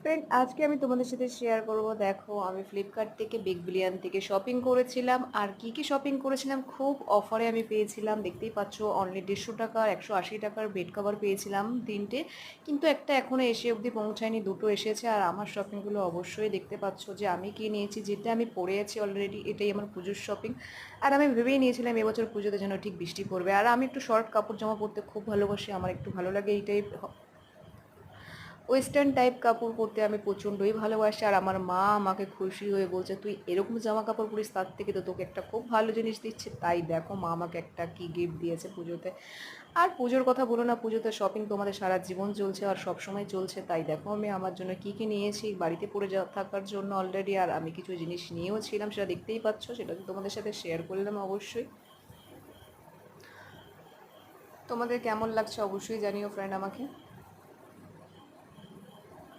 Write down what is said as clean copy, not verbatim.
Friend, আজকে আমি তোমাদের সাথে শেয়ার করব। দেখো, আমি ফ্লিপকার্ট থেকে বিগ বিলিয়ন থেকে শপিং করেছিলাম। আর কি কি শপিং করেছিলাম, খুব অফারে আমি পেয়েছিলাম। দেখতেই পাচ্ছ, অনলি 150 টাকা 180 টাকার বেড কভার পেয়েছিলাম তিনটে। কিন্তু একটা এখনো এসে অবধি পৌঁছায়নি, দুটো এসেছে। আর আমার শপিংগুলো অবশ্যই দেখতে পাচ্ছ যে আমি কি নিয়েছি, যেটা আমি পরে আছি অলরেডি, এটাই আমার পুজোর শপিং। আর আমি ভেবেই নিয়েছিলাম এবছর পুজোতে যেন ঠিক বৃষ্টি পড়বে। আর আমি একটু শর্ট কাপড় জামা পরতে খুব ভালোবাসি, আমার একটু ভালো লাগে এইটাই। ওয়েস্টার্ন টাইপ কাপড় পরতে আমি প্রচণ্ডই ভালোবাসি। আর আমার মা আমাকে খুশি হয়ে বলছে, তুই এরকম জামা কাপড় পরিস, তার থেকে তো তোকে একটা খুব ভালো জিনিস দিচ্ছে। তাই দেখো, মা আমাকে একটা কি গিফট দিয়েছে পুজোতে। আর পুজোর কথা বলো না, পুজোতে শপিং তো আমাদের সারা জীবন চলছে আর সব সময় চলছে। তাই দেখো, আমি আমার জন্য কি কি নিয়েছি বাড়িতে পড়ে থাকার জন্য অলরেডি। আর আমি কিছু জিনিস নিয়েও ছিলাম, সেটা দেখতেই পাচ্ছ, সেটা তো তোমাদের সাথে শেয়ার করলাম অবশ্যই। তোমাদের কেমন লাগছে অবশ্যই জানিও ফ্রেন্ড আমাকে।